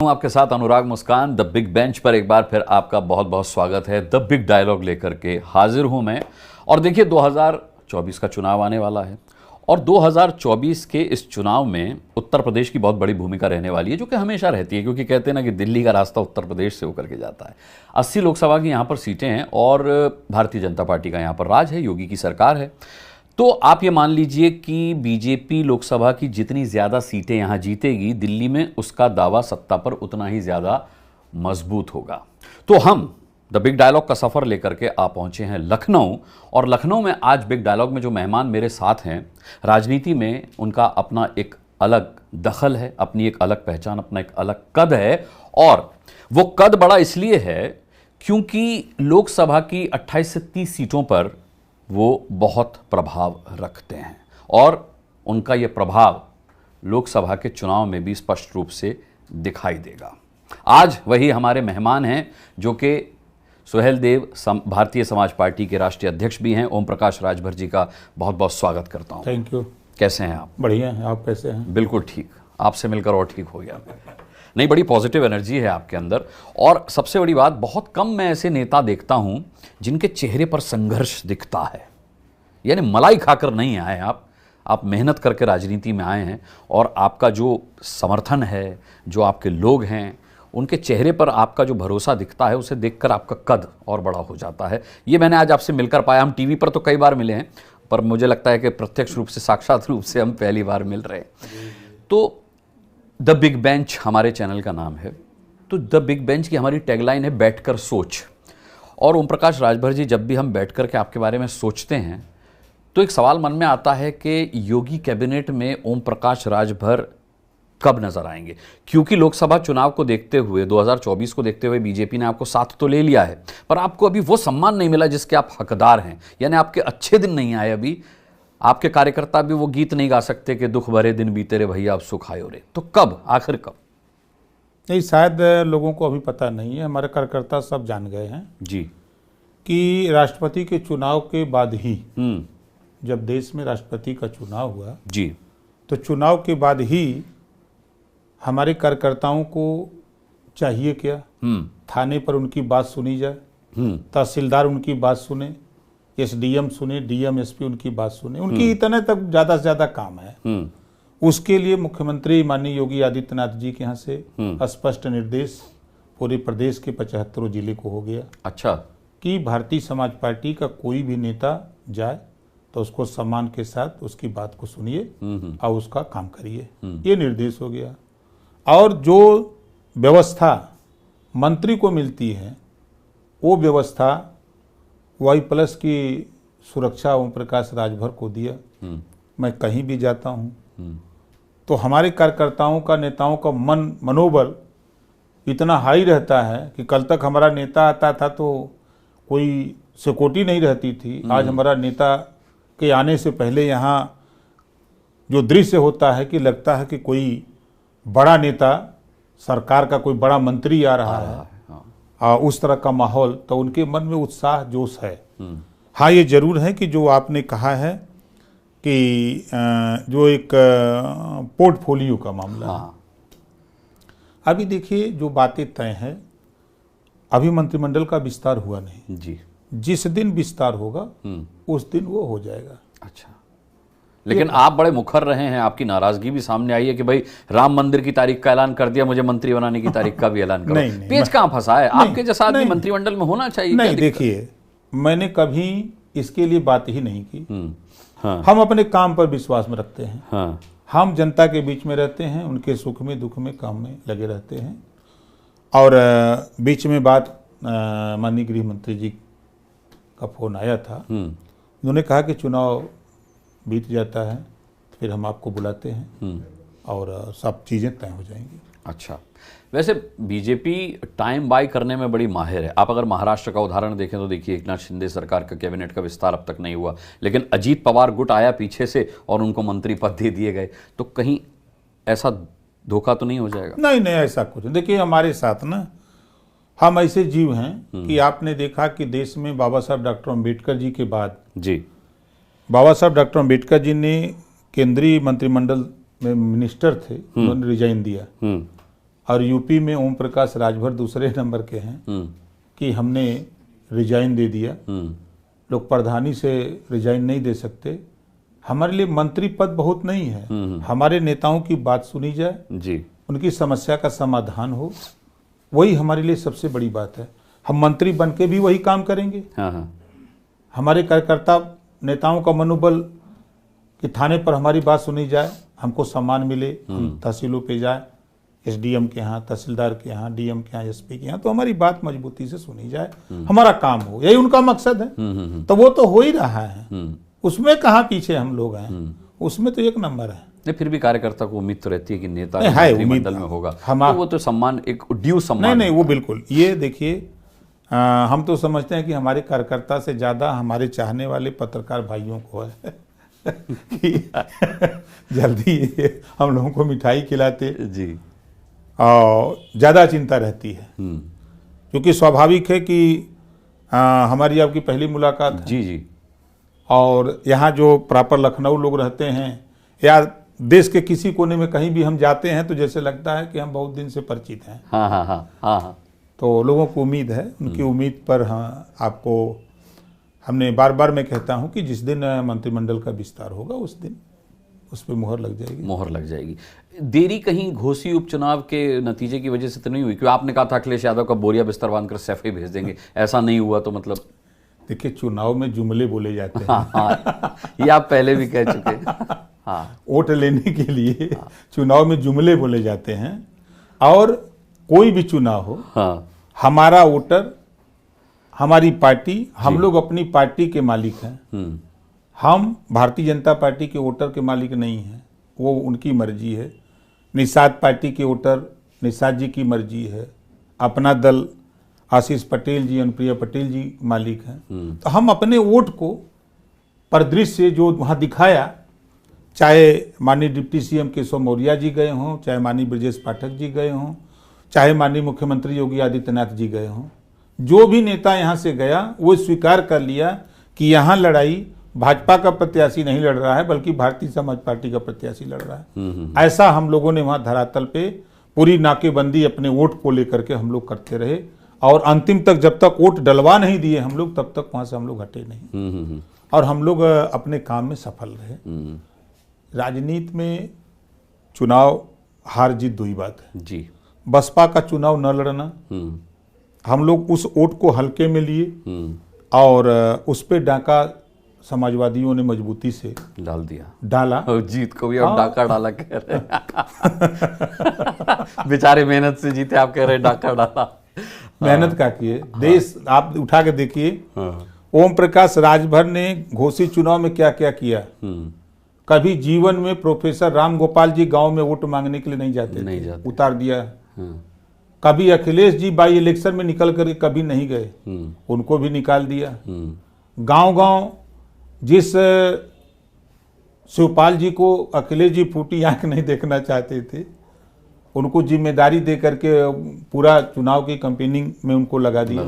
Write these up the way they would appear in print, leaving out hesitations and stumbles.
आपके साथ अनुराग मुस्कान the big bench पर एक बार फिर आपका बहुत बहुत स्वागत है। द बिग डायलॉग लेकर के हाजिर हूं मैं। और देखिए 2024 का चुनाव आने वाला है और 2024 के इस चुनाव में उत्तर प्रदेश की बहुत बड़ी भूमिका रहने वाली है, जो कि हमेशा रहती है, क्योंकि कहते हैं ना कि दिल्ली का रास्ता उत्तर प्रदेश से होकर के जाता है। 80 लोकसभा की यहाँ पर सीटें हैं और भारतीय जनता पार्टी का यहाँ पर राज है, योगी की सरकार है। तो आप ये मान लीजिए कि बीजेपी लोकसभा की जितनी ज़्यादा सीटें यहाँ जीतेगी, दिल्ली में उसका दावा सत्ता पर उतना ही ज़्यादा मजबूत होगा। तो हम द बिग डायलॉग का सफ़र लेकर के आप पहुँचे हैं लखनऊ, और लखनऊ में आज बिग डायलॉग में जो मेहमान मेरे साथ हैं, राजनीति में उनका अपना एक अलग दखल है, अपनी एक अलग पहचान, अपना एक अलग कद है। और वो कद बड़ा इसलिए है क्योंकि लोकसभा की 28 से 30 सीटों पर वो बहुत प्रभाव रखते हैं और उनका ये प्रभाव लोकसभा के चुनाव में भी स्पष्ट रूप से दिखाई देगा। आज वही हमारे मेहमान हैं जो कि सुहेल देव भारतीय समाज पार्टी के राष्ट्रीय अध्यक्ष भी हैं। ओम प्रकाश राजभर जी का बहुत बहुत स्वागत करता हूं। Thank you. कैसे हैं आप? बढ़िया हैं, आप कैसे हैं? बिल्कुल ठीक, आपसे मिलकर और ठीक हो गया। नहीं, बड़ी पॉजिटिव एनर्जी है आपके अंदर। और सबसे बड़ी बात, बहुत कम मैं ऐसे नेता देखता हूं जिनके चेहरे पर संघर्ष दिखता है। यानी मलाई खाकर नहीं आए आप मेहनत करके राजनीति में आए हैं और आपका जो समर्थन है, जो आपके लोग हैं, उनके चेहरे पर आपका जो भरोसा दिखता है, उसे देखकर आपका कद और बड़ा हो जाता है। ये मैंने आज आपसे मिलकर पाया। हम टीवी पर तो कई बार मिले हैं, पर मुझे लगता है कि प्रत्यक्ष रूप से, साक्षात रूप से हम पहली बार मिल रहे हैं। तो द बिग बेंच हमारे चैनल का नाम है। तो द बिग बेंच की हमारी टैगलाइन है बैठकर सोच। और ओम प्रकाश राजभर जी, जब भी हम बैठ कर के आपके बारे में सोचते हैं तो एक सवाल मन में आता है कि योगी कैबिनेट में ओम प्रकाश राजभर कब नजर आएंगे? क्योंकि लोकसभा चुनाव को देखते हुए, 2024 को देखते हुए बीजेपी ने आपको साथ तो ले लिया है, पर आपको अभी वो सम्मान नहीं मिला जिसके आप हकदार हैं। यानी आपके अच्छे दिन नहीं आए अभी। आपके कार्यकर्ता भी वो गीत नहीं गा सकते कि दुख भरे दिन बीते रे भैया अब सुख आयो रे। तो कब, आखिर कब? नहीं, शायद लोगों को अभी पता नहीं है, हमारे कार्यकर्ता सब जान गए हैं जी कि राष्ट्रपति के चुनाव के बाद ही, जब देश में राष्ट्रपति का चुनाव हुआ जी, तो चुनाव के बाद ही हमारे कार्यकर्ताओं को चाहिए क्या, थाने पर उनकी बात सुनी जाए, तहसीलदार उनकी बात सुने, एसडीएम सुने, डीएम एसपी उनकी बात सुने। उनकी इतने तक ज़्यादा से ज़्यादा काम है। उसके लिए मुख्यमंत्री माननीय योगी आदित्यनाथ जी के यहाँ से स्पष्ट निर्देश पूरे प्रदेश के 75 जिले को हो गया। अच्छा। कि भारतीय समाज पार्टी का कोई भी नेता जाए तो उसको सम्मान के साथ उसकी बात को सुनिए और उसका काम करिए, ये निर्देश हो गया। और जो व्यवस्था मंत्री को मिलती है, वो व्यवस्था Y+ की सुरक्षा ओम प्रकाश राजभर को दिया। मैं कहीं भी जाता हूँ तो हमारे कार्यकर्ताओं का, नेताओं का मनोबल इतना हाई रहता है कि कल तक हमारा नेता आता था तो कोई सिक्योरिटी नहीं रहती थी। आज हमारा नेता के आने से पहले यहाँ जो दृश्य होता है कि लगता है कि कोई बड़ा नेता, सरकार का कोई बड़ा मंत्री आ रहा है, उस तरह का माहौल। तो उनके मन में उत्साह, जोश है। हाँ, ये जरूर है कि जो आपने कहा है कि जो एक पोर्टफोलियो का मामला है, अभी देखिए जो बातें तय हैं, अभी मंत्रिमंडल का विस्तार हुआ नहीं जी। जिस दिन विस्तार होगा उस दिन वो हो जाएगा। अच्छा, लेकिन आप बड़े मुखर रहे हैं, आपकी नाराजगी भी सामने आई है कि भाई राम मंदिर की तारीख का ऐलान कर दिया, मुझे मंत्री बनाने की तारीख का भी ऐलान करो। पेच कहाँ फंसा है? आपके जैसा आदमी मंत्रिमंडल में होना चाहिए। नहीं, देखिए, मैंने कभी इसके लिए बात ही नहीं की। हम अपने काम पर विश्वास में रखते हैं। हम जनता के बीच में रहते हैं, उनके सुख में, दुख में, काम में लगे रहते हैं। और बीच में बात माननीय गृह मंत्री जी का फोन आया था। उन्होंने कहा कि चुनाव बीत जाता है फिर हम आपको बुलाते हैं और सब चीज़ें तय हो जाएंगी। अच्छा, वैसे बीजेपी टाइम बाय करने में बड़ी माहिर है। आप अगर महाराष्ट्र का उदाहरण देखें तो देखिए, एकनाथ शिंदे सरकार का कैबिनेट का विस्तार अब तक नहीं हुआ, लेकिन अजीत पवार गुट आया पीछे से और उनको मंत्री पद दे दिए गए। तो कहीं ऐसा धोखा तो नहीं हो जाएगा? नहीं, ऐसा कुछ। देखिए, हमारे साथ ना, हम ऐसे जीव हैं कि आपने देखा कि देश में बाबा साहब डॉक्टर अम्बेडकर जी के बाद जी, बाबा साहब डॉक्टर अम्बेडकर जी ने केंद्रीय मंत्रिमंडल में मिनिस्टर थे, उन्होंने रिजाइन दिया। और यूपी में ओम प्रकाश राजभर दूसरे नंबर के हैं कि हमने रिजाइन दे दिया। लोग प्रधानी से रिजाइन नहीं दे सकते। हमारे लिए मंत्री पद बहुत नहीं है, हमारे नेताओं की बात सुनी जाए जी, उनकी समस्या का समाधान हो, वही हमारे लिए सबसे बड़ी बात है। हम मंत्री बन के भी वही काम करेंगे। हाँ। हमारे कार्यकर्ता नेताओं का मनोबल कि थाने पर हमारी बात सुनी जाए, हमको सम्मान मिले, हम तहसीलों पे जाए, एसडीएम के यहाँ, तहसीलदार के यहाँ, डीएम के यहाँ, एसपी के यहाँ, तो हमारी बात मजबूती से सुनी जाए, हमारा काम हो, यही उनका मकसद है। तो वो तो हो ही रहा है, उसमें कहाँ पीछे हम लोग हैं, उसमें तो एक नंबर है। नहीं, फिर भी कार्यकर्ता को उम्मीद तो रहती है कि नेता है, मंत्रिमंडल में होगा, तो वो तो सम्मान, एक ड्यू सम्मान। नहीं, वो बिल्कुल, ये देखिए हम तो समझते हैं कि हमारे कार्यकर्ता से ज्यादा हमारे चाहने वाले पत्रकार भाइयों को है कि जल्दी हम लोगों को मिठाई खिलाते जी, और ज़्यादा चिंता रहती है, क्योंकि स्वाभाविक है कि हमारी आपकी पहली मुलाकात है। जी जी। और यहाँ जो प्रॉपर लखनऊ लोग रहते हैं या देश के किसी कोने में कहीं भी हम जाते हैं तो जैसे लगता है कि हम बहुत दिन से परिचित हैं। हाँ। तो लोगों को उम्मीद है, उनकी उम्मीद पर आपको हमने बार बार मैं कहता हूँ कि जिस दिन मंत्रिमंडल का विस्तार होगा उस दिन उस पर मोहर लग जाएगी। देरी कहीं घोसी उपचुनाव के नतीजे की वजह से तो नहीं हुई? क्योंकि आपने कहा था अखिलेश यादव का बोरिया बिस्तर बांधकर सैफे भेज देंगे, ऐसा नहीं हुआ तो मतलब? देखिए, चुनाव में जुमले बोले जाते हैं। हाँ, ये आप पहले भी कह चुके हैं। हाँ, वोट लेने के लिए चुनाव में जुमले बोले जाते हैं, और कोई भी चुनाव हो, हमारा वोटर, हमारी पार्टी, हम लोग अपनी पार्टी के मालिक हैं। हम भारतीय जनता पार्टी के वोटर के मालिक नहीं हैं, वो उनकी मर्जी है। निषाद पार्टी के वोटर, निषाद जी की मर्जी है। अपना दल, आशीष पटेल जी, अनुप्रिया पटेल जी मालिक हैं। तो हम अपने वोट को परिदृश्य जो वहाँ दिखाया, चाहे माननीय डिप्टी सीएम केशव मौर्य जी गए हों, चाहे माननीय ब्रजेश पाठक जी गए हों, चाहे माननीय मुख्यमंत्री योगी आदित्यनाथ जी गए हों, जो भी नेता यहाँ से गया वो स्वीकार कर लिया कि यहाँ लड़ाई भाजपा का प्रत्याशी नहीं लड़ रहा है, बल्कि भारतीय समाज पार्टी का प्रत्याशी लड़ रहा है। ऐसा हम लोगों ने वहाँ धरातल पे पूरी नाकेबंदी अपने वोट को लेकर के हम लोग करते रहे, और अंतिम तक जब तक वोट डलवा नहीं दिए हम लोग, तब तक वहाँ से हम लोग हटे नहीं, और हम लोग अपने काम में सफल रहे। राजनीति में चुनाव हार जीत दो ही बात है जी। बसपा का चुनाव न लड़ना, हम लोग उस वोट को हल्के में लिए, और उस पे डाका समाजवादियों ने मजबूती से डाला। जीत को भी अब डाका डाला कह रहे बेचारे मेहनत से जीते, आप कह रहे डाका डाला। मेहनत का किए देश, आप उठा के देखिए ओम प्रकाश राजभर ने घोसी चुनाव में क्या क्या किया। कभी जीवन में प्रोफेसर राम गोपाल जी गांव में वोट मांगने के लिए नहीं जाते, उतार दिया। कभी अखिलेश जी बाई इलेक्शन में निकल करके कभी नहीं गए, उनको भी निकाल दिया। गांव-गांव जिस शिवपाल जी को अखिलेश जी फूटी आंख नहीं देखना चाहते थे, उनको जिम्मेदारी दे करके पूरा चुनाव की कैंपेनिंग में उनको लगा दिया।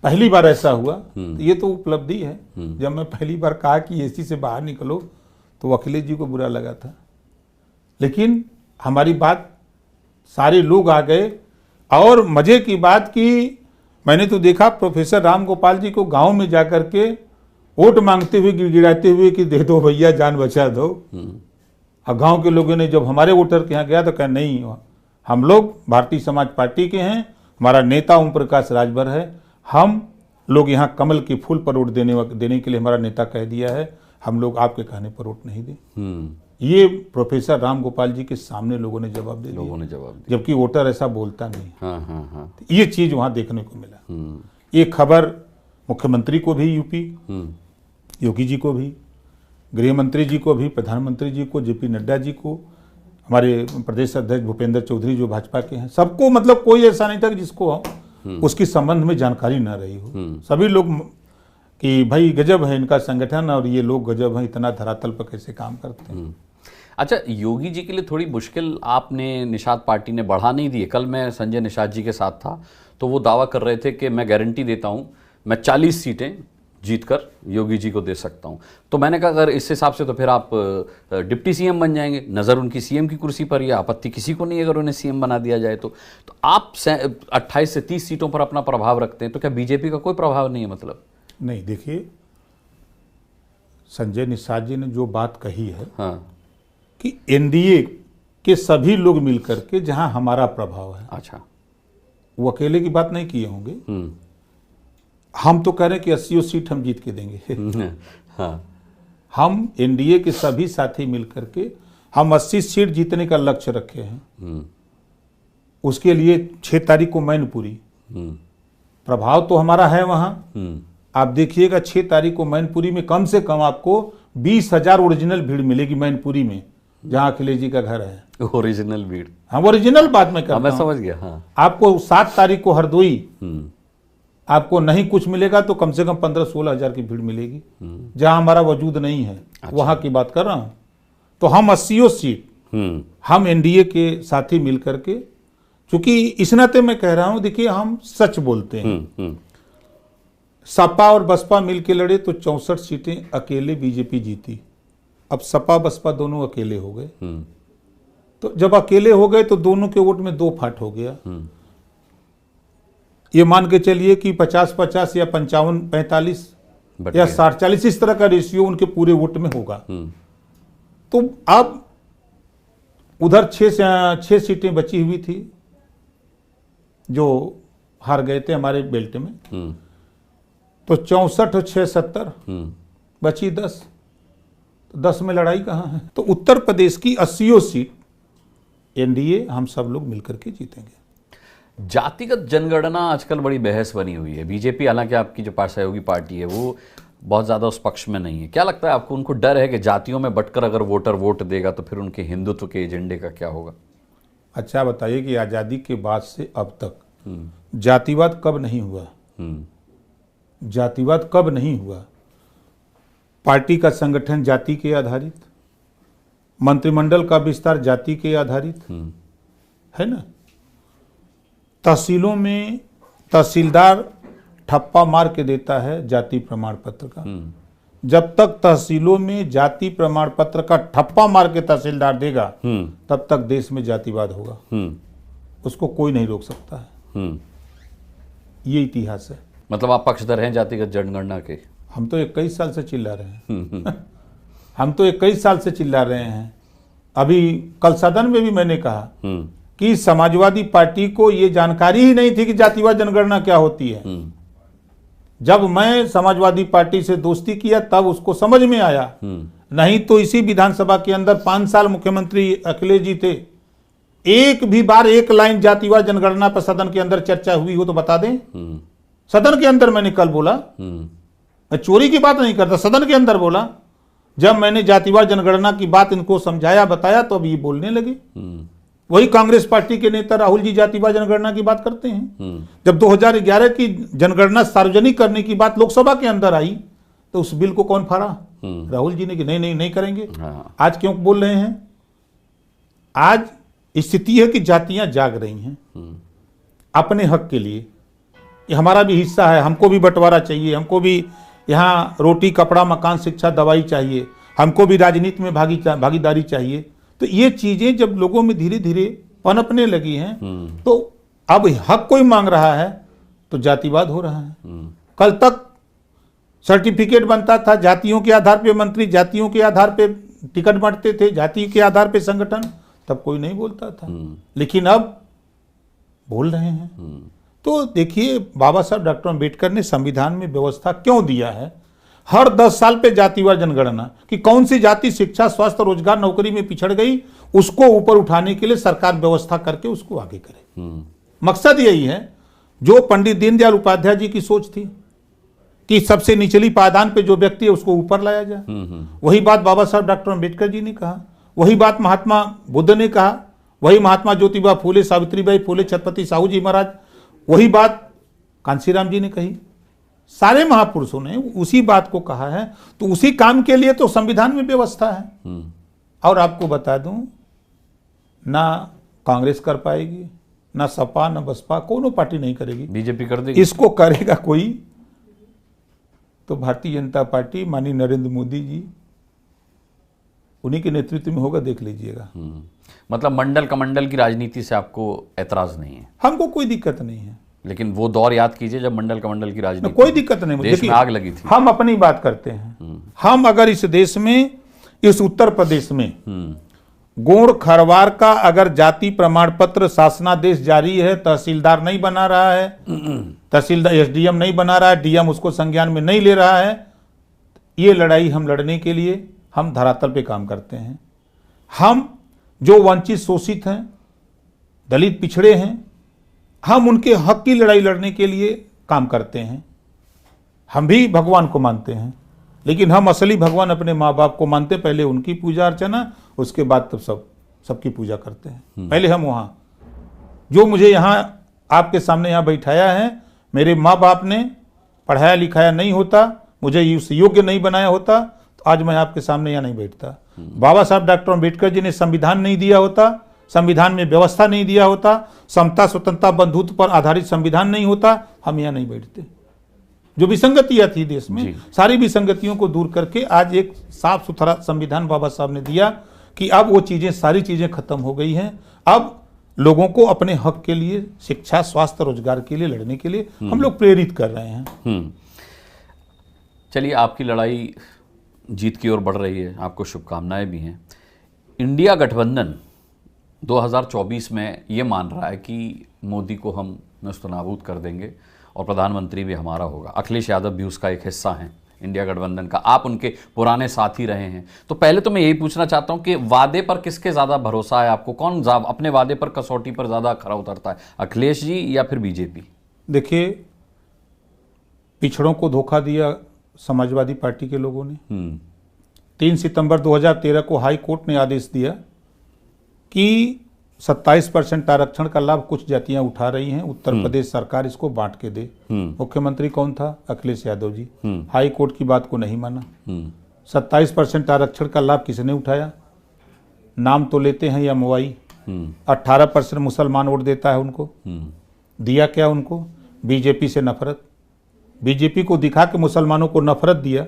पहली बार ऐसा हुआ, ये तो उपलब्धि है। जब मैं पहली बार कहा कि एसी से बाहर निकलो तो अखिलेश जी को बुरा लगा था, लेकिन हमारी बात सारे लोग आ गए। और मजे की बात कि मैंने तो देखा प्रोफेसर राम गोपाल जी को गांव में जाकर के वोट मांगते हुए, गिड़गिड़ाते हुए कि दे दो भैया, जान बचा दो। और गांव के लोगों ने जब हमारे वोटर के यहाँ गया तो कहा नहीं, हम लोग भारतीय समाज पार्टी के हैं, हमारा नेता ओम प्रकाश राजभर है, हम लोग यहाँ कमल के फूल पर वोट देने के लिए हमारा नेता कह दिया है, हम लोग आपके कहने पर वोट नहीं दें। ये प्रोफेसर राम गोपाल जी के सामने लोगों ने जवाब दिया, जबकि वोटर ऐसा बोलता नहीं। ये चीज वहां देखने को मिला। ये खबर मुख्यमंत्री को भी, यूपी योगी जी को भी, गृह मंत्री जी को भी, प्रधानमंत्री जी को, जेपी नड्डा जी को, हमारे प्रदेश अध्यक्ष भूपेंद्र चौधरी जो भाजपा के हैं, सबको, मतलब कोई ऐसा नहीं था कि जिसको उसके संबंध में जानकारी ना रही हो। सभी लोग कि भाई गजब है इनका संगठन, और ये लोग गजब है, इतना धरातल पर कैसे काम करते हैं। अच्छा, योगी जी के लिए थोड़ी मुश्किल आपने निषाद पार्टी ने बढ़ा नहीं दी है। कल मैं संजय निषाद जी के साथ था तो वो दावा कर रहे थे कि मैं गारंटी देता हूँ, मैं 40 सीटें जीतकर योगी जी को दे सकता हूं। तो मैंने कहा अगर इस हिसाब से तो फिर आप डिप्टी सीएम बन जाएंगे, नज़र उनकी सीएम की कुर्सी पर ही है, आपत्ति किसी को नहीं है अगर उन्हें सीएम बना दिया जाए तो आप 28 से 30 सीटों पर अपना प्रभाव रखते हैं, तो क्या बीजेपी का कोई प्रभाव नहीं है? मतलब नहीं, देखिए संजय निषाद जी ने जो बात कही है, हाँ, कि एनडीए के सभी लोग मिलकर के जहां हमारा प्रभाव है, अच्छा, वो अकेले की बात नहीं किए होंगे। हम तो कह रहे हैं कि 80 सीट हम जीत के देंगे। हाँ, हम एनडीए के सभी साथी मिलकर के हम 80 सीट जीतने का लक्ष्य रखे हैं। उसके लिए 6 तारीख को मैनपुरी, प्रभाव तो हमारा है वहां। आप देखिएगा 6 तारीख को मैनपुरी में कम से कम आपको 20,000 ओरिजिनल भीड़ मिलेगी मैनपुरी में, जहां अखिलेश जी का घर है। ओरिजिनल भीड़, हम ओरिजिनल बात में करता हूं। मैं समझ गया। हाँ। आपको 7 तारीख को हरदोई आपको नहीं कुछ मिलेगा तो कम से कम 15-16 हजार की भीड़ मिलेगी, जहां हमारा वजूद नहीं है। अच्छा। वहां की बात कर रहा हूं। तो हम 80 सीट हम एनडीए के साथी मिलकर के, चूंकि इस नाते मैं कह रहा हूं, देखिए हम सच बोलते हैं। सपा और बसपा मिलके लड़े तो 64 सीटें अकेले बीजेपी जीती। अब सपा बसपा दोनों अकेले हो गए। तो जब अकेले हो गए तो दोनों के वोट में 2 फाट हो गया। ये मान के चलिए कि 50-50 या 55-45 या 60-40 इस तरह का रेशियो उनके पूरे वोट में होगा। तो अब उधर 6 सीटें बची हुई थी जो हार गए थे हमारे बेल्ट में। तो 64 और 6 70, बची 10। तो 10 में लड़ाई कहाँ है? तो उत्तर प्रदेश की 80 सीट एनडीए हम सब लोग मिलकर के जीतेंगे। जातिगत जनगणना आजकल बड़ी बहस बनी हुई है। बीजेपी, हालांकि आपकी जो सहयोगी पार्टी है, वो बहुत ज़्यादा उस पक्ष में नहीं है। क्या लगता है आपको, उनको डर है कि जातियों में बंटकर अगर वोटर वोट देगा तो फिर उनके हिंदुत्व के एजेंडे का क्या होगा? अच्छा बताइए कि आज़ादी के बाद से अब तक जातिवाद कब नहीं हुआ? जातिवाद कब नहीं हुआ? पार्टी का संगठन जाति के आधारित, मंत्रिमंडल का विस्तार जाति के आधारित है ना। तहसीलों में तहसीलदार ठप्पा मार के देता है जाति प्रमाण पत्र का। जब तक तहसीलों में जाति प्रमाण पत्र का ठप्पा मार के तहसीलदार देगा तब तक देश में जातिवाद होगा। उसको कोई नहीं रोक सकता है। ये इतिहास है। मतलब आप पक्षधर हैं जातिगत जनगणना के? हम तो 21 साल से चिल्ला रहे हैं। हम तो 21 साल से चिल्ला रहे हैं। अभी कल सदन में भी मैंने कहा कि समाजवादी पार्टी को ये जानकारी ही नहीं थी कि जातिवाद जनगणना क्या होती है। जब मैं समाजवादी पार्टी से दोस्ती किया तब उसको समझ में आया। नहीं तो इसी विधानसभा के अंदर 5 साल मुख्यमंत्री अखिलेश जी थे, एक भी बार एक लाइन जातिवाद जनगणना पर सदन के अंदर चर्चा हुई हो तो बता दें। सदन के अंदर मैंने कल बोला, मैं चोरी की बात नहीं करता, सदन के अंदर बोला। जब मैंने जातिवाद जनगणना की बात इनको समझाया बताया तो अब ये बोलने लगे। वही कांग्रेस पार्टी के नेता राहुल जी जातिवाद जनगणना की बात करते हैं। जब 2011 की जनगणना सार्वजनिक करने की बात लोकसभा के अंदर आई तो उस बिल को कौन फाड़ा? राहुल जी ने कि नहीं करेंगे। आज क्यों बोल रहे हैं? आज स्थिति है कि जातियां जाग रही हैं अपने हक के लिए। ये हमारा भी हिस्सा है, हमको भी बंटवारा चाहिए, हमको भी यहाँ रोटी कपड़ा मकान शिक्षा दवाई चाहिए, हमको भी राजनीति में भागीदारी चाहिए। तो ये चीजें जब लोगों में धीरे धीरे पनपने लगी हैं तो अब हक कोई मांग रहा है तो जातिवाद हो रहा है। कल तक सर्टिफिकेट बनता था जातियों के आधार पे, मंत्री जातियों के आधार पे टिकट बांटते थे, जाति के आधार पे संगठन, तब कोई नहीं बोलता था। लेकिन अब बोल रहे हैं। तो देखिए बाबा साहब डॉक्टर अम्बेडकर ने संविधान में व्यवस्था क्यों दिया है हर 10 साल पे जातिवाद जनगणना, कि कौन सी जाति शिक्षा स्वास्थ्य रोजगार नौकरी में पिछड़ गई उसको ऊपर उठाने के लिए सरकार व्यवस्था करके उसको आगे करे। मकसद यही है जो पंडित दीनदयाल उपाध्याय जी की सोच थी कि सबसे निचली पायदान पे जो व्यक्ति है उसको ऊपर लाया जाए। वही बात बाबा साहब डॉक्टर अम्बेडकर जी ने कहा, वही बात महात्मा बुद्ध ने कहा, वही महात्मा ज्योतिबा फूले, सावित्रीबाई फूले, छत्रपति साहू जी महाराज, वही बात कांशीराम जी ने कही। सारे महापुरुषों ने उसी बात को कहा है। तो उसी काम के लिए तो संविधान में व्यवस्था है। और आपको बता दूं, ना कांग्रेस कर पाएगी, ना सपा, ना बसपा, कोनो पार्टी नहीं करेगी। बीजेपी कर देगी। इसको करेगा कोई तो भारतीय जनता पार्टी माननीय नरेंद्र मोदी जी उन्हीं के नेतृत्व में होगा, देख लीजिएगा। मतलब मंडल कमंडल की राजनीति से आपको ऐतराज नहीं है? हमको कोई दिक्कत नहीं है, लेकिन वो दौर याद कीजिए जब मंडल कमंडल की राजनीति, कोई दिक्कत नहीं, देश में आग लगी थी। हम अपनी बात करते हैं। हम अगर इस देश में, इस उत्तर प्रदेश में गोंड खरवार का अगर जाति प्रमाण पत्र शासनादेश जारी है, तहसीलदार नहीं बना रहा है, तहसीलदार एसडीएम नहीं बना रहा है, डीएम उसको संज्ञान में नहीं ले रहा है, ये लड़ाई हम लड़ने के लिए हम धरातल पे काम करते हैं। हम जो वंचित शोषित हैं, दलित पिछड़े हैं, हम उनके हक की लड़ाई लड़ने के लिए काम करते हैं। हम भी भगवान को मानते हैं, लेकिन हम असली भगवान अपने माँ बाप को मानते, पहले उनकी पूजा अर्चना, उसके बाद तब सबकी पूजा करते हैं। पहले हम वहाँ, जो मुझे यहाँ आपके सामने यहाँ बैठाया है, मेरे माँ बाप ने पढ़ाया लिखाया नहीं होता, मुझे उस योग्य नहीं बनाया होता, तो आज मैं आपके सामने यहाँ नहीं बैठता। बाबा साहब डॉक्टर अम्बेडकर जी ने संविधान नहीं दिया होता, संविधान में व्यवस्था नहीं दिया होता, समता स्वतंत्रता बंधुत्व पर आधारित संविधान नहीं होता, हम यहाँ नहीं बैठते। जो विसंगतियां थी देश में, सारी विसंगतियों को दूर करके आज एक साफ सुथरा संविधान बाबा साहब ने दिया कि अब वो चीजें, सारी चीजें खत्म हो गई हैं। अब लोगों को अपने हक के लिए, शिक्षा, स्वास्थ्य, रोजगार के लिए लड़ने के लिए हम लोग प्रेरित कर रहे हैं। चलिए, आपकी लड़ाई जीत की ओर बढ़ रही है, आपको शुभकामनाएं भी हैं। इंडिया गठबंधन 2024 में ये मान रहा है कि मोदी को हम नस्तनाबूद कर देंगे और प्रधानमंत्री भी हमारा होगा। अखिलेश यादव भी उसका एक हिस्सा हैं, इंडिया गठबंधन का। आप उनके पुराने साथी रहे हैं, तो पहले तो मैं यही पूछना चाहता हूं कि वादे पर किसके ज़्यादा भरोसा है आपको? कौन अपने वादे पर कसौटी पर ज़्यादा खरा उतरता है, अखिलेश जी या फिर बीजेपी? देखिए, पिछड़ों को धोखा दिया समाजवादी पार्टी के लोगों ने। 3 सितंबर 2013 को हाई कोर्ट ने आदेश दिया कि 27% आरक्षण का लाभ कुछ जातियां उठा रही हैं, उत्तर प्रदेश सरकार इसको बांट के दे। मुख्यमंत्री कौन था? अखिलेश यादव जी। हाई कोर्ट की बात को नहीं माना। 27% आरक्षण का लाभ किसने उठाया? नाम तो लेते हैं या मोवाई। 18% मुसलमान वोट देता है उनको। दिया क्या उनको? बीजेपी से नफरत। बीजेपी को दिखा के मुसलमानों को नफरत दिया।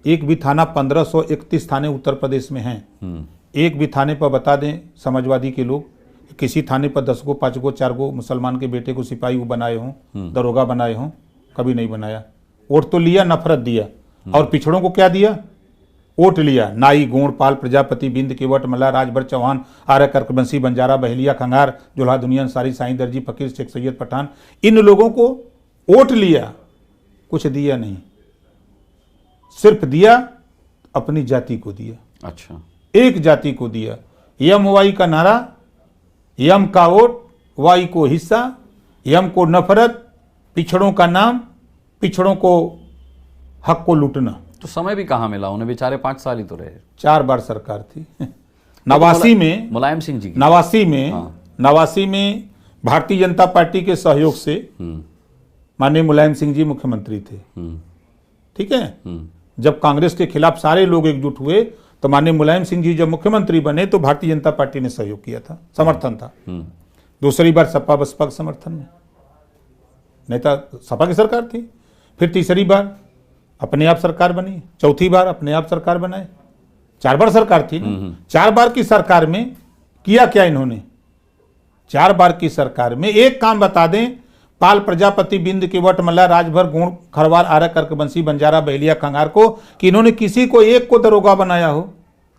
एक भी थाना, 1531 थाने उत्तर प्रदेश में हैं, एक भी थाने पर बता दें समाजवादी के लोग, किसी थाने पर 10 गो 5 गो 4 गो मुसलमान के बेटे को सिपाही वो बनाए हों, दरोगा बनाए हों? कभी नहीं बनाया। वोट तो लिया, नफरत दिया। और पिछड़ों को क्या दिया? वोट लिया। नाई, गोंड, पाल, प्रजापति, बिंद, केवट, मल्ला, राजभर, चौहान, आर्य, कर्कवंशी, बंजारा, बहेलिया, खंगार, जोल्हा, दुनिया, अंसारी, साईं, दर्जी, फकीर, शेख सैयद, पठान, इन लोगों को वोट लिया, कुछ दिया नहीं। सिर्फ दिया अपनी जाति को दिया। अच्छा, एक जाति को दिया। यम वाई का नारा, यम का वोट, वाई को हिस्सा, यम को नफरत, पिछड़ों का नाम, पिछड़ों को हक को लूटना। तो समय भी कहाँ मिला उन्हें? बेचारे 5 साल ही तो रहे। 4 बार सरकार थी। 89 में मुलायम सिंह जी की। 89 में भारतीय जनता पार्टी के सहयोग से माननीय मुलायम सिंह जी मुख्यमंत्री थे। ठीक है। जब कांग्रेस के खिलाफ सारे लोग एकजुट हुए तो माननीय मुलायम सिंह जी जब मुख्यमंत्री बने तो भारतीय जनता पार्टी ने सहयोग किया था, समर्थन था। दूसरी बार सपा बसपा के समर्थन में, नेता सपा की सरकार थी। फिर तीसरी बार अपने आप सरकार बनी, चौथी बार अपने आप सरकार बनाए। 4 बार सरकार थी ना। 4 बार की सरकार में किया क्या इन्होंने? 4 बार की सरकार में एक काम बता दें, पाल, प्रजापति, बिंद, केवट, मल्ला, राजभर, गोंड, खरवार, आर्य, कर्कवंशी, बंजारा, बहेलिया, खंगार को, कि इन्होंने किसी को एक को दरोगा बनाया हो,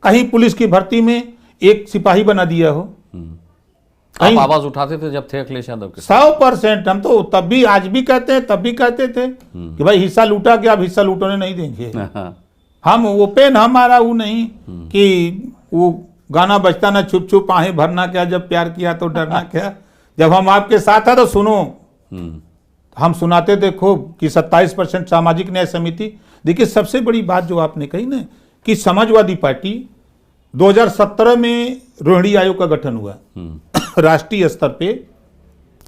कहीं पुलिस की भर्ती में एक सिपाही बना दिया हो? आप आवाज उठाते थे जब थे अखिलेश यादव के? 100%। हम तो तब भी, आज भी कहते हैं, तब भी कहते थे कि भाई हिस्सा लूटा गया, अब हिस्सा लूटने नहीं देंगे। हम वो पेन हमारा वो नहीं कि वो गाना बजता ना, छुप छुप आहें भरना क्या, जब प्यार किया तो डरना क्या। जब हम आपके साथ है तो सुनो। हम सुनाते थे खूब कि 27% सामाजिक न्याय समिति। देखिए, सबसे बड़ी बात जो आपने कही ना कि समाजवादी पार्टी 2017 में रोहिणी आयोग का गठन हुआ। राष्ट्रीय स्तर पे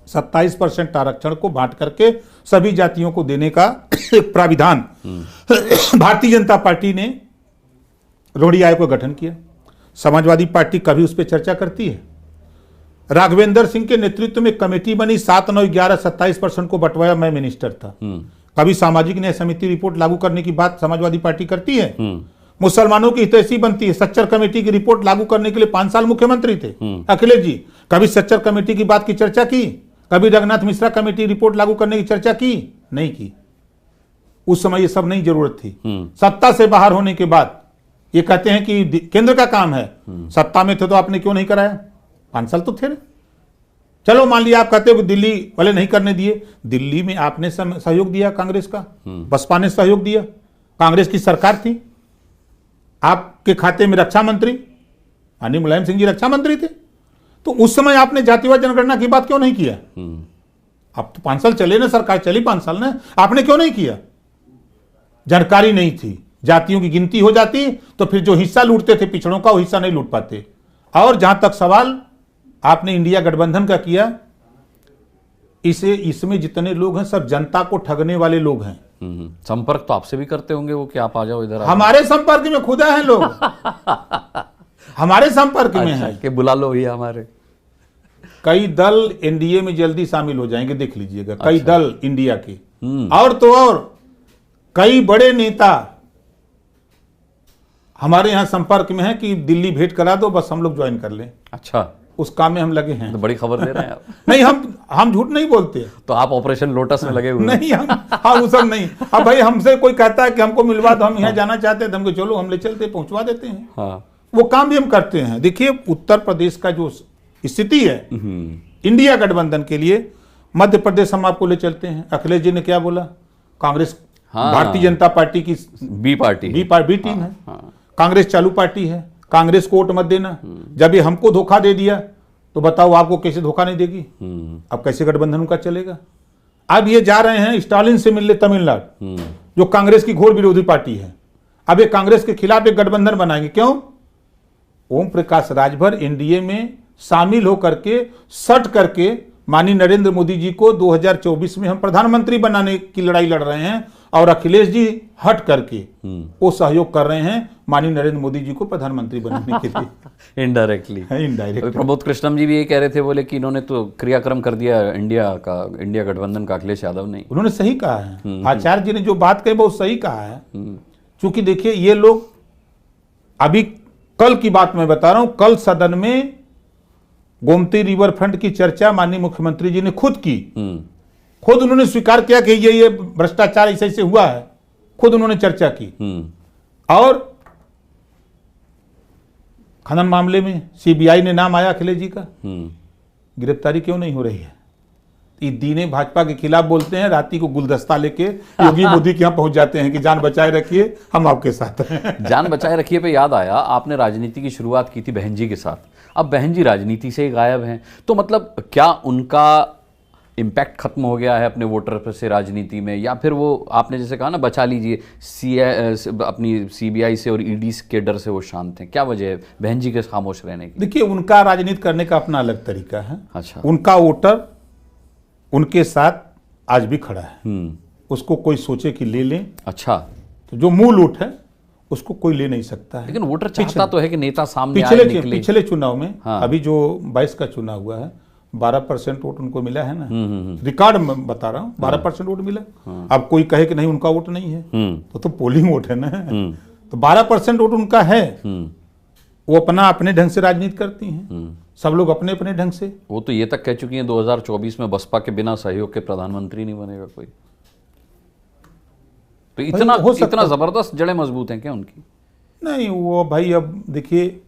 27% आरक्षण को बांट करके सभी जातियों को देने का एक प्राविधान भारतीय जनता पार्टी ने रोहिणी आयोग का गठन किया। समाजवादी पार्टी कभी उस पर चर्चा करती है? राघवेंद्र सिंह के नेतृत्व में कमेटी बनी, 7, 9, 11, 27% को बंटवाया। मैं मिनिस्टर था। कभी सामाजिक न्याय समिति रिपोर्ट लागू करने की बात समाजवादी पार्टी करती है? मुसलमानों की हितैषी बनती है। सच्चर कमेटी की रिपोर्ट लागू करने के लिए 5 साल मुख्यमंत्री थे अखिलेश जी। कभी सच्चर कमेटी की बात की चर्चा की? कभी रघुनाथ मिश्रा कमेटी रिपोर्ट लागू करने की चर्चा की? नहीं की। उस समय ये सब नहीं जरूरत थी। सत्ता से बाहर होने के बाद ये कहते हैं कि केंद्र का काम है। सत्ता में थे तो आपने क्यों नहीं कराया? 5 साल तो थे। चलो मान लिया आप कहते हो कि दिल्ली वाले नहीं करने दिए। दिल्ली में आपने सहयोग दिया, कांग्रेस का, बसपा ने सहयोग दिया, कांग्रेस की सरकार थी। आपके खाते में रक्षा मंत्री माननीय मुलायम सिंह जी रक्षा मंत्री थे। तो उस समय आपने जातिवाद जनगणना की बात क्यों नहीं किया? अब तो 5 साल चले ना, सरकार चली 5 साल ना, आपने क्यों नहीं किया? जानकारी नहीं थी। जातियों की गिनती हो जाती तो फिर जो हिस्सा लूटते थे पिछड़ों का, वो हिस्सा नहीं लूट पाते। और जहां तक सवाल आपने इंडिया गठबंधन का किया, इसमें जितने लोग हैं सब जनता को ठगने वाले लोग हैं। संपर्क तो आपसे भी करते होंगे वो कि आप आ जाओ इधर। हमारे संपर्क में खुदा हैं लोग। हमारे संपर्क में अच्छा, है कि बुला लो ये हमारे। कई दल एनडीए में जल्दी शामिल हो जाएंगे, देख लीजिएगा। कई अच्छा। दल इंडिया के और तो और कई बड़े नेता हमारे यहां संपर्क में है कि दिल्ली भेंट करा दो, बस हम लोग ज्वाइन कर लें। अच्छा, उस काम में हम लगे हैं। तो बड़ी खबर दे रहे हैं आप। नहीं, हम झूठ नहीं बोलते। तो आप ऑपरेशन लोटस में लगे हुए हैं। नहीं, हम वो सब नहीं। अब भाई हमसे कोई कहता है कि हमको मिलवा दो, हम यहाँ जाना चाहते हैं, तो हमको चलो हम ले चलते, पहुंचवा देते हैं। हाँ। वो काम भी हम करते हैं। देखिए उत्तर प्रदेश का जो स्थिति है इंडिया गठबंधन के लिए, मध्य प्रदेश हम आपको ले चलते हैं। अखिलेश जी ने क्या बोला? कांग्रेस भारतीय जनता पार्टी की बी टीम है। कांग्रेस चालू पार्टी है, कांग्रेस को वोट मत देना। जब ये हमको धोखा दे दिया तो बताओ आपको कैसे धोखा नहीं देगी? अब कैसे गठबंधन उनका चलेगा? अब ये जा रहे हैं स्टालिन से मिलने तमिलनाडु, जो कांग्रेस की घोर विरोधी पार्टी है। अब ये कांग्रेस के खिलाफ एक गठबंधन बनाएंगे। क्यों? ओम प्रकाश राजभर एनडीए में शामिल होकर के सट करके माननीय नरेंद्र मोदी जी को 2024 में हम प्रधानमंत्री बनाने की लड़ाई लड़ रहे हैं, और अखिलेश जी हट करके वो सहयोग कर रहे हैं माननीय नरेंद्र मोदी जी को प्रधानमंत्री बनाने के लिए। इनडायरेक्टली। प्रमोद कृष्णम जी भी ये कह रहे थे, बोले कि इन्होंने तो क्रियाक्रम कर दिया इंडिया गठबंधन का, अखिलेश यादव नहीं। उन्होंने सही कहा है। आचार्य जी ने जो बात कही बहुत सही कहा है। क्योंकि देखिए ये लोग, अभी कल की बात मैं बता रहा हूं, कल सदन में गोमती रिवर फ्रंट की चर्चा माननीय मुख्यमंत्री जी ने खुद की। खुद उन्होंने स्वीकार किया कि ये भ्रष्टाचार ऐसे ऐसे हुआ है। खुद उन्होंने चर्चा की। और खनन मामले में सीबीआई ने नाम आया अखिलेश जी का। गिरफ्तारी क्यों नहीं हो रही है? ये दीने भाजपा के खिलाफ बोलते हैं, राती को गुलदस्ता लेके योगी मोदी के यहाँ पहुंच जाते हैं कि जान बचाए रखिए, हम आपके साथ हैं। जान बचाए रखिए पे याद आया, आपने राजनीति की शुरुआत की थी बहन जी के साथ। अब बहन जी राजनीति से ही गायब हैं, तो मतलब क्या उनका इम्पैक्ट खत्म हो गया है अपने वोटर से राजनीति में, या फिर वो आपने जैसे कहा ना बचा लीजिए अपनी सीबीआई से और ईडी के डर से वो शांत हैं? क्या वजह है बहन जी के खामोश रहने की? देखिए उनका राजनीति करने का अपना अलग तरीका है। अच्छा। उनका वोटर उनके साथ आज भी खड़ा है। उसको कोई सोचे कि ले लें। अच्छा। तो जो मूल वोट है उसको कोई ले नहीं सकता है। लेकिन वोटर चाहता तो है कि नेता सामने आए, निकले। पिछले चुनाव में, हाँ। अभी जो 22 का चुनाव हुआ है, 12% वोट उनको मिला है ना। रिकॉर्ड में बता रहा हूँ, 12% वोट मिला। अब कोई कहे कि नहीं उनका वोट नहीं है, तो पोलिंग वोट है ना। तो 12% वोट उनका है। वो अपने ढंग से राजनीति करती हैं। सब लोग अपने अपने ढंग से। वो तो ये तक कह चुकी हैं 2024 में बसपा के बिना सहयोग के प्रधानमंत्री नहीं बनेगा कोई। तो इतना जबरदस्त जड़ें मजबूत हैं क्या उनकी? नहीं, वो भाई अब देखिए,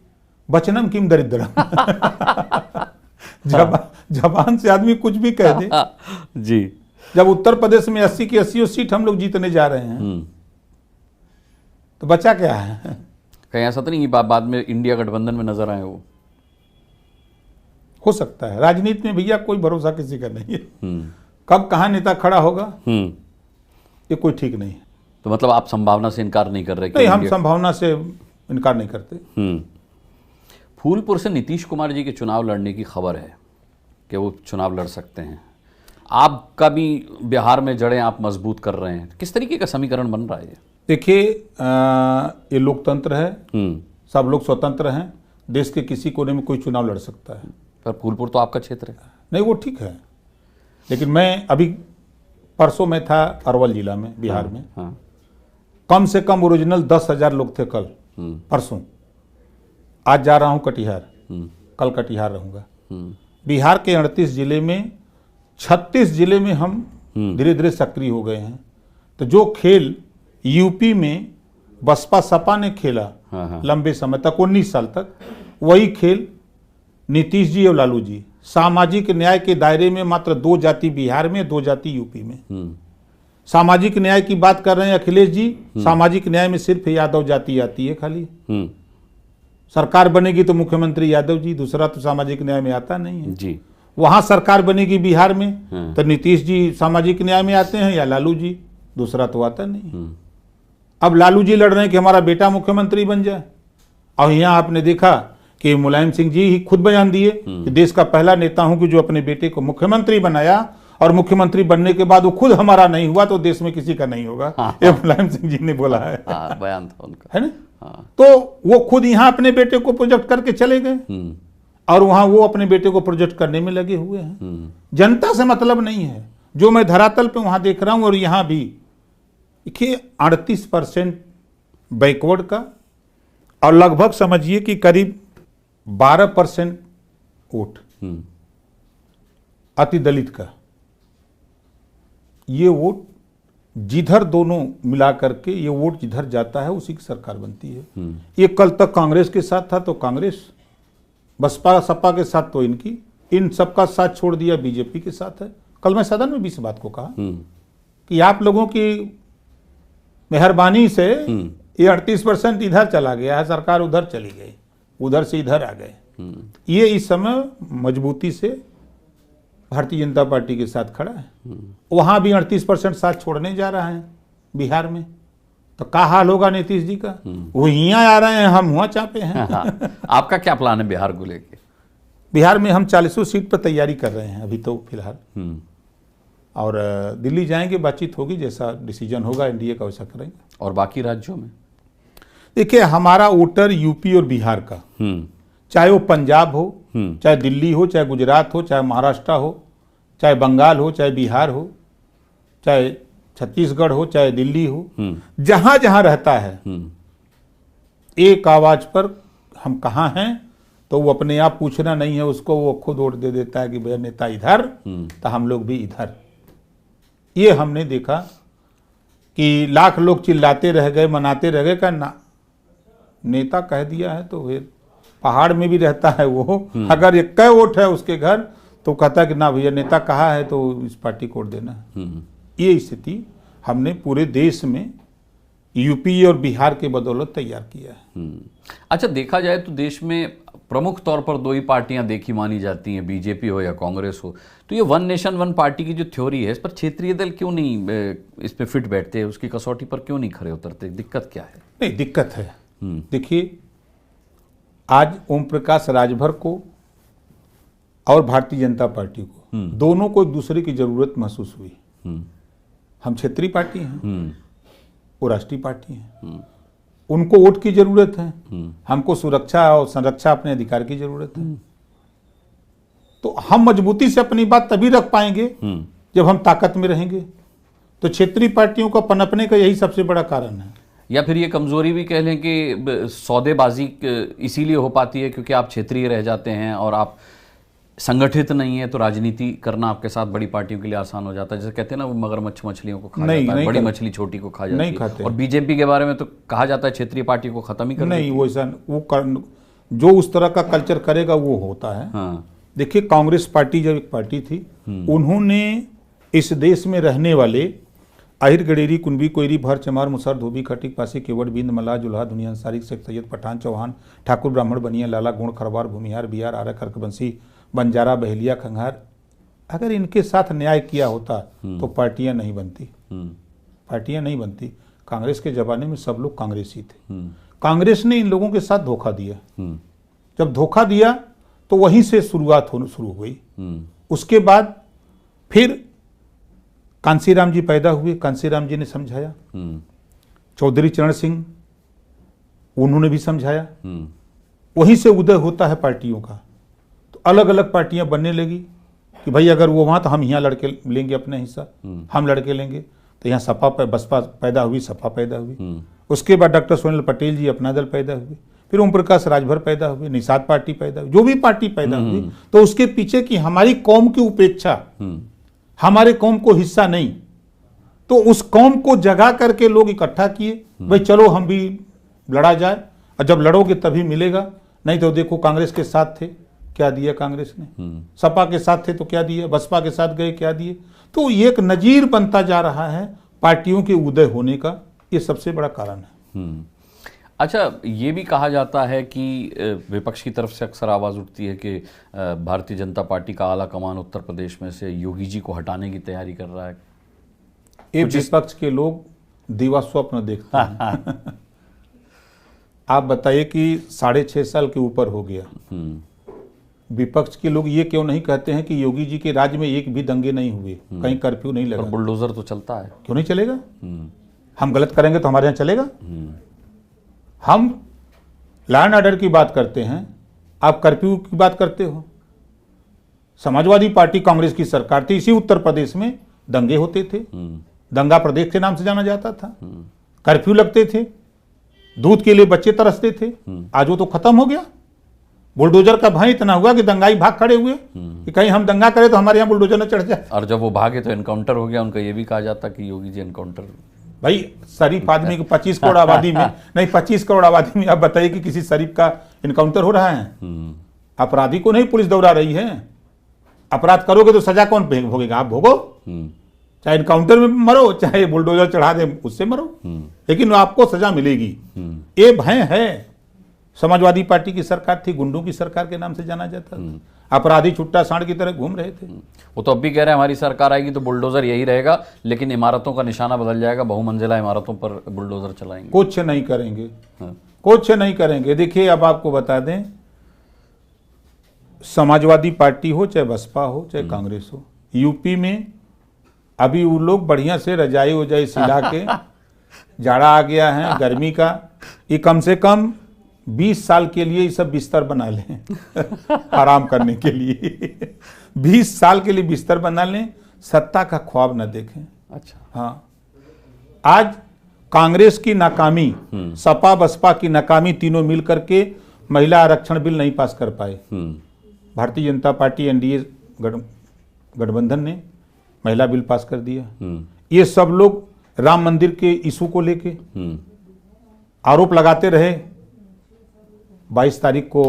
वचनम किम दरिद्रम। जबान से आदमी कुछ भी कह दे। जी। जब उत्तर प्रदेश में 80 की 80 सीट हम लोग जीतने जा रहे हैं, तो बचा क्या है? कहीं ऐसा तो नहीं बाद में इंडिया गठबंधन में नजर आए वो? हो सकता है। राजनीति में भैया कोई भरोसा किसी का नहीं है। कब कहाँ नेता खड़ा होगा ये कोई ठीक नहीं है। तो मतलब आप संभावना से इनकार नहीं कर रहे? नहीं, हम संभावना से इनकार नहीं करते। फूलपुर से नीतीश कुमार जी के चुनाव लड़ने की खबर है कि वो चुनाव लड़ सकते हैं। आपका भी बिहार में जड़ें आप मजबूत कर रहे हैं, किस तरीके का समीकरण बन रहा है ये? देखिए ये लोकतंत्र है, सब लोग स्वतंत्र हैं। देश के किसी कोने में कोई चुनाव लड़ सकता है। पर फूलपुर तो आपका क्षेत्र है। नहीं, वो ठीक है, लेकिन मैं अभी परसों मैं था अरवल जिला में, बिहार में। हाँ। कम से कम ओरिजिनल 10,000 लोग थे कल, परसों। आज जा रहा हूं कटिहार, कल कटिहार रहूंगा। बिहार के 38 जिले में 36 जिले में हम धीरे धीरे सक्रिय हो गए हैं। तो जो खेल यूपी में बसपा सपा ने खेला लंबे समय तक, 19 साल तक, वही खेल नीतीश जी और लालू जी। सामाजिक न्याय के दायरे में मात्र 2 जाति बिहार में, 2 जाति यूपी में। सामाजिक न्याय की बात कर रहे हैं अखिलेश जी, सामाजिक न्याय में सिर्फ यादव जाति आती है खाली। सरकार बनेगी तो मुख्यमंत्री यादव जी, दूसरा तो सामाजिक न्याय में आता नहीं है जी। वहां सरकार बनेगी बिहार में तो नीतीश जी सामाजिक न्याय में आते हैं या लालू जी, दूसरा तो आता नहीं। अब लालू जी लड़ रहे हैं कि हमारा बेटा मुख्यमंत्री बन जाए, और यहाँ आपने देखा कि मुलायम सिंह जी ही खुद बयान दिए कि देश का पहला नेता हूं कि जो अपने बेटे को मुख्यमंत्री बनाया, और मुख्यमंत्री बनने के बाद वो खुद हमारा नहीं हुआ तो देश में किसी का नहीं होगा। ये मुलायम सिंह जी ने बोला है। बयान था उनका, है ना। तो वो खुद यहाँ अपने बेटे को प्रोजेक्ट करके चले गए, और वहां वो अपने बेटे को प्रोजेक्ट करने में लगे हुए हैं। जनता से मतलब नहीं है। जो मैं धरातल पे वहां देख रहा हूं, और यहां भी देखिए 38% बैकवर्ड का, और लगभग समझिए कि करीब 12% वोट अति दलित का। ये वोट जिधर दोनों मिला करके ये वोट जिधर जाता है उसी की सरकार बनती है। ये कल तक कांग्रेस के साथ था तो कांग्रेस, बसपा सपा के साथ तो इनकी, इन सबका साथ छोड़ दिया बीजेपी के साथ है। कल मैं सदन में भी इस बात को कहा कि आप लोगों की मेहरबानी से ये 38% इधर चला गया है, सरकार उधर चली गई, उधर से इधर आ गए। ये इस समय मजबूती से भारतीय जनता पार्टी के साथ खड़ा है। वहां भी 38% साथ छोड़ने जा रहा है बिहार में, तो क्या हाल होगा नीतीश जी का। वो यहाँ आ रहे हैं, हम वहां चापे हैं। आपका क्या प्लान है बिहार को लेके? बिहार में हम 40 सीट पर तैयारी कर रहे हैं अभी तो फिलहाल, और दिल्ली जाएंगे, बातचीत होगी, जैसा डिसीजन होगा एनडीए का वैसा करेंगे। और बाकी राज्यों में देखिए हमारा वोटर यूपी और बिहार का, चाहे वो पंजाब हो, चाहे दिल्ली हो, चाहे गुजरात हो, चाहे महाराष्ट्र हो, चाहे बंगाल हो, चाहे बिहार हो, चाहे छत्तीसगढ़ हो, चाहे दिल्ली हो, जहां जहां रहता है, एक आवाज पर हम कहाँ हैं, तो वो अपने आप पूछना नहीं है उसको, वो खुद वोट दे देता है कि भैया नेता इधर तो हम लोग भी इधर। ये हमने देखा कि लाख लोग चिल्लाते रह गए, मनाते रह गए, का ना नेता कह दिया है तो फिर पहाड़ में भी रहता है वो, अगर एक कै वोट है उसके घर तो कहता है कि ना भैया नेता कहा है तो इस पार्टी को वोट देना है। ये स्थिति हमने पूरे देश में यूपी और बिहार के बदौलत तैयार किया है। अच्छा, देखा जाए तो देश में प्रमुख तौर पर 2 ही पार्टियां देखी मानी जाती हैं, बीजेपी हो या कांग्रेस हो। तो ये वन नेशन वन पार्टी की जो थ्योरी है, इस पर क्षेत्रीय दल क्यों नहीं इस पे फिट बैठते, उसकी कसौटी पर क्यों नहीं खड़े उतरते? दिक्कत क्या है? नहीं, दिक्कत है। देखिए आज ओम प्रकाश राजभर को और भारतीय जनता पार्टी को, दोनों को एक दूसरे की जरूरत महसूस हुई। हम क्षेत्रीय पार्टी हैं, वो राष्ट्रीय पार्टी हैं। उनको वोट की जरूरत है, हमको सुरक्षा और संरक्षा अपने अधिकार की जरूरत है। तो हम मजबूती से अपनी बात तभी रख पाएंगे जब हम ताकत में रहेंगे। तो क्षेत्रीय पार्टियों को पनपने का यही सबसे बड़ा कारण है। या फिर ये कमजोरी भी कह लें कि सौदेबाजी इसीलिए हो पाती है क्योंकि आप क्षेत्रीय रह जाते हैं और आप संगठित नहीं है, तो राजनीति करना आपके साथ बड़ी पार्टियों के लिए आसान हो जाता है। जैसे कहते हैं ना, वो मगरमच्छ मछलियों को खा जाता है, बड़ी मछली छोटी को खा जाती है। और बीजेपी के बारे में तो कहा जाता है क्षेत्रीय पार्टी को खत्म ही कर नहीं, वो ऐसा जो उस तरह का कल्चर करेगा वो होता है। देखिए कांग्रेस पार्टी जब एक पार्टी थी, उन्होंने इस देश में रहने वाले आहिर गडेरी कुंभी कोयरी भर चमार मुसर धोबी खटिक पासी केवट बिंद मल्लाह जुल्हा दुनिया अंसारी शेख सैयद पठान चौहान ठाकुर ब्राह्मण बनिया लाला गुण खरवार भूमिहार बिहार आर्य कर्कवंशी बंजारा बहेलिया खंघार, अगर इनके साथ न्याय किया होता तो पार्टियां नहीं बनती। पार्टियां नहीं बनती। कांग्रेस के जमाने में सब लोग कांग्रेसी थे। कांग्रेस ने इन लोगों के साथ धोखा दिया। जब धोखा दिया तो वहीं से शुरुआत होनी शुरू हुई। उसके बाद फिर कांसीराम जी पैदा हुए, कांसीराम जी ने समझाया, चौधरी चरण सिंह उन्होंने भी समझाया, वहीं से उदय होता है पार्टियों का। तो अलग अलग पार्टियां बनने लगी। कि भाई अगर वो वहाँ तो हम यहाँ लड़के लेंगे अपने हिस्सा, हम लड़के लेंगे। तो यहाँ सपा पर बसपा पैदा हुई, सपा पैदा हुई। उसके बाद डॉक्टर सोहेल पटेल जी अपना दल पैदा हुए, फिर ओम प्रकाश राजभर पैदा हुए, निषाद पार्टी पैदा हुई, जो भी पार्टी पैदा हुई। तो उसके पीछे की हमारी कौम की उपेक्षा, हमारे कौम को हिस्सा नहीं, तो उस कौम को जगा करके लोग इकट्ठा किए, भाई चलो हम भी लड़ा जाए, और जब लड़ोगे तभी मिलेगा। नहीं तो देखो कांग्रेस के साथ थे, क्या दिया कांग्रेस ने, सपा के साथ थे तो क्या दिया, बसपा के साथ गए क्या दिए। तो ये एक नजीर बनता जा रहा है पार्टियों के उदय होने का, ये सबसे बड़ा कारण है। अच्छा, ये भी कहा जाता है कि विपक्ष की तरफ से अक्सर आवाज़ उठती है कि भारतीय जनता पार्टी का आला कमान उत्तर प्रदेश में से योगी जी को हटाने की तैयारी कर रहा है। ये विपक्ष के लोग दिवा स्वप्न देखते हैं। आप बताइए कि 6.5 साल के ऊपर हो गया, विपक्ष के लोग ये क्यों नहीं कहते हैं कि योगी जी के राज्य में एक भी दंगे नहीं हुए, कहीं कर्फ्यू नहीं लगा, बुलडोजर तो चलता है, क्यों नहीं चलेगा? हम गलत करेंगे तो हमारे यहाँ चलेगा? हम लॉ एंड ऑर्डर की बात करते हैं, आप कर्फ्यू की बात करते हो। समाजवादी पार्टी कांग्रेस की सरकार थी, इसी उत्तर प्रदेश में दंगे होते थे, दंगा प्रदेश के नाम से जाना जाता था, कर्फ्यू लगते थे, दूध के लिए बच्चे तरसते थे। आज वो तो खत्म हो गया। बुलडोजर का भय इतना हुआ कि दंगाई भाग खड़े हुए कि कहीं हम दंगा करें तो हमारे यहाँ बुलडोजर न चढ़ जाए। और जब वो भागे तो एनकाउंटर हो गया उनका। ये भी कहा जाता कि योगी जी एनकाउंटर, भाई शरीफ आदमी को 25 करोड़ आबादी में नहीं, 25 करोड़ आबादी में आप बताइए कि किसी शरीफ का इनकाउंटर हो रहा है? अपराधी को नहीं पुलिस दौड़ा रही है। अपराध करोगे तो सजा कौन भोगेगा? आप भोगो, चाहे इनकाउंटर में मरो, चाहे बुलडोजर चढ़ा दे उससे मरो, लेकिन आपको सजा मिलेगी। ये भय है। समाजवादी पार्टी की सरकार थी, गुंडों की सरकार के नाम से जाना जाता था, अपराधी छुट्टा सांड की तरह घूम रहे थे। वो तो अब भी कह रहे हैं हमारी सरकार आएगी तो बुलडोजर यही रहेगा, लेकिन इमारतों का निशाना बदल जाएगा, बहुमंजिला इमारतों पर बुलडोजर चलाएंगे। कुछ नहीं करेंगे, कुछ नहीं करेंगे। देखिए अब आपको बता दें, समाजवादी पार्टी हो चाहे बसपा हो चाहे कांग्रेस हो, यूपी में अभी वो लोग बढ़िया से रजाई वजाई सिला के, जाड़ा आ गया है गर्मी का, ये कम से कम 20 साल के लिए ये सब बिस्तर बना लें आराम करने के लिए। 20 साल के लिए बिस्तर बना लें, सत्ता का ख्वाब न देखें। अच्छा, हाँ, आज कांग्रेस की नाकामी, सपा बसपा की नाकामी, तीनों मिलकर के महिला आरक्षण बिल नहीं पास कर पाए। भारतीय जनता पार्टी एनडीए गठबंधन ने महिला बिल पास कर दिया। ये सब लोग राम मंदिर के इशू को लेके आरोप लगाते रहे। 22 तारीख को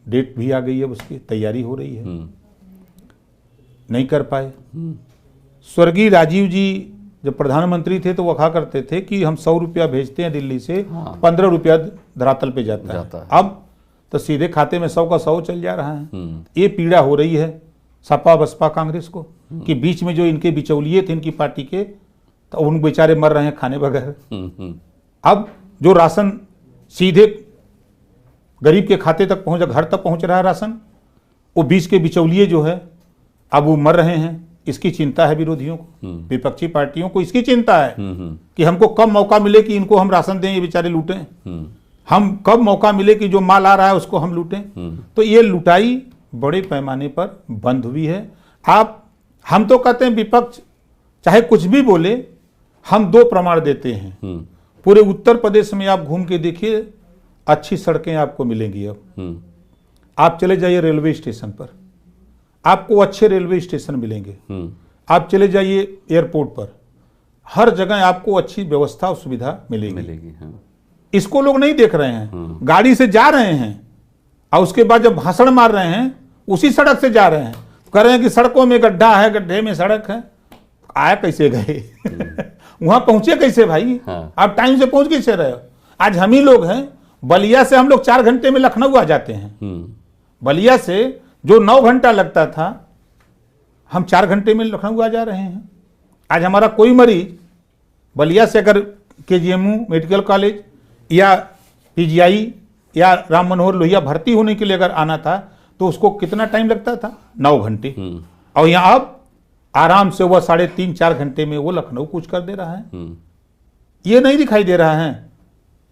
डेट भी आ गई है, उसकी तैयारी हो रही है, नहीं कर पाए। स्वर्गीय राजीव जी जब प्रधानमंत्री थे तो वो कहा करते थे कि हम 100 रुपया भेजते हैं दिल्ली से, 15 रुपया धरातल पे जाता है। अब तो सीधे खाते में 100 का 100 चल जा रहा है। ये पीड़ा हो रही है सपा बसपा कांग्रेस को कि बीच में जो इनके बिचौलिए थे इनकी पार्टी के, तो उन बेचारे मर रहे हैं खाने बगैर। अब जो राशन सीधे गरीब के खाते तक पहुंच, घर तक पहुंच रहा है राशन, वो बीच के बिचौलिए जो है अब वो मर रहे हैं। इसकी चिंता है विरोधियों को, विपक्षी पार्टियों को इसकी चिंता है कि हमको कब मौका मिले कि इनको हम राशन दें, ये बेचारे लूटें, हम कब मौका मिले कि जो माल आ रहा है उसको हम लूटें। तो ये लुटाई बड़े पैमाने पर बंद हुई है। हम तो कहते हैं विपक्ष चाहे कुछ भी बोले, हम 2 प्रमाण देते हैं। पूरे उत्तर प्रदेश में आप घूम के देखिए, अच्छी सड़कें आपको मिलेंगी। अब आप चले जाइए रेलवे स्टेशन पर, आपको अच्छे रेलवे स्टेशन मिलेंगे। आप चले जाइए एयरपोर्ट पर, हर जगह आपको अच्छी व्यवस्था और सुविधा मिलेगी। इसको लोग नहीं देख रहे हैं। गाड़ी से जा रहे हैं और उसके बाद जब भाषण मार रहे हैं उसी सड़क से जा रहे हैं, कह रहे हैं कि सड़कों में गड्ढा है, गड्ढे में सड़क है। आया कैसे गए? वहां पहुंचे कैसे भाई? आप टाइम से पहुंच कैसे रहे हो? आज हम ही लोग हैं, बलिया से हम लोग 4 घंटे में लखनऊ आ जाते हैं। बलिया से जो 9 घंटा लगता था, हम 4 घंटे में लखनऊ आ जा रहे हैं। आज हमारा कोई मरीज बलिया से अगर केजीएमयू मेडिकल कॉलेज या पीजीआई या राम मनोहर लोहिया भर्ती होने के लिए अगर आना था तो उसको कितना टाइम लगता था? 9 घंटे। और यहाँ अब आराम से वह 3.5-4 घंटे में वो लखनऊ कूच कर दे रहा है। ये नहीं दिखाई दे रहा है।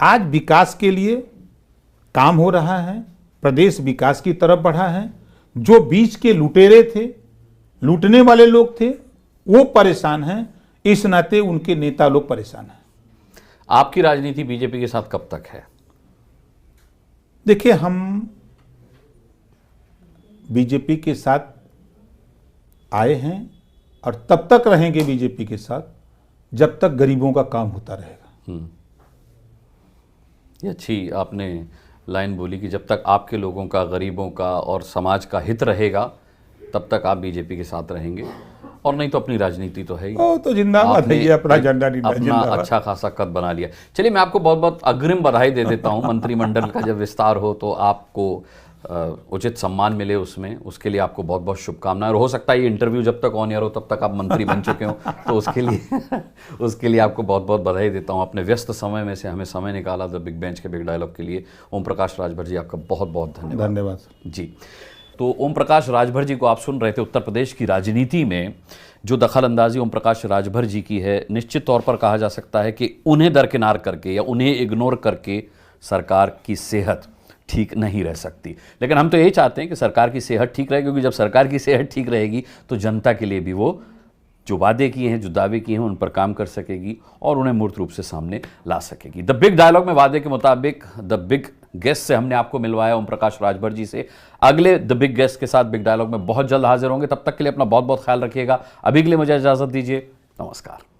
आज विकास के लिए काम हो रहा है, प्रदेश विकास की तरफ बढ़ा है, जो बीच के लुटेरे थे, लूटने वाले लोग थे, वो परेशान हैं। इस नाते उनके नेता लोग परेशान हैं। आपकी राजनीति बीजेपी के साथ कब तक है? देखिए, हम बीजेपी के साथ आए हैं और तब तक रहेंगे बीजेपी के साथ जब तक गरीबों का काम होता रहेगा। ये अच्छी आपने लाइन बोली कि जब तक आपके लोगों का, गरीबों का और समाज का हित रहेगा तब तक आप बीजेपी के साथ रहेंगे, और नहीं तो अपनी राजनीति तो है ही। ओ तो जिंदाबाद है, ये अपना झंडा अपना अच्छा खासा कद बना लिया। चलिए, मैं आपको बहुत बहुत अग्रिम बधाई दे देता हूं। मंत्रिमंडल का जब विस्तार हो तो आपको उचित सम्मान मिले उसमें, उसके लिए आपको बहुत बहुत शुभकामनाएं। और हो सकता है ये इंटरव्यू जब तक ऑन एयर हो तब तक आप मंत्री बन चुके हो, तो उसके लिए आपको बहुत बहुत बधाई देता हूं। अपने व्यस्त समय में से हमें समय निकाला द बिग बेंच के बिग डायलॉग के लिए। ओम प्रकाश राजभर जी, आपका बहुत बहुत धन्यवाद। धन्यवाद जी। तो ओम प्रकाश राजभर जी को आप सुन रहे थे। उत्तर प्रदेश की राजनीति में जो दखल अंदाजी ओम प्रकाश राजभर जी की है, निश्चित तौर पर कहा जा सकता है कि उन्हें दरकिनार करके या उन्हें इग्नोर करके सरकार की सेहत ठीक नहीं रह सकती। लेकिन हम तो यही चाहते हैं कि सरकार की सेहत ठीक रहे, क्योंकि जब सरकार की सेहत ठीक रहेगी तो जनता के लिए भी वो जो वादे किए हैं, जो दावे किए हैं, उन पर काम कर सकेगी और उन्हें मूर्त रूप से सामने ला सकेगी। द बिग डायलॉग में वादे के मुताबिक द बिग गेस्ट से हमने आपको मिलवाया, ओम प्रकाश राजभर जी से। अगले द बिग गेस्ट के साथ बिग डायलॉग में बहुत जल्द हाजिर होंगे। तब तक के लिए अपना बहुत बहुत ख्याल रखिएगा। अभी के लिए मुझे इजाजत दीजिए। नमस्कार।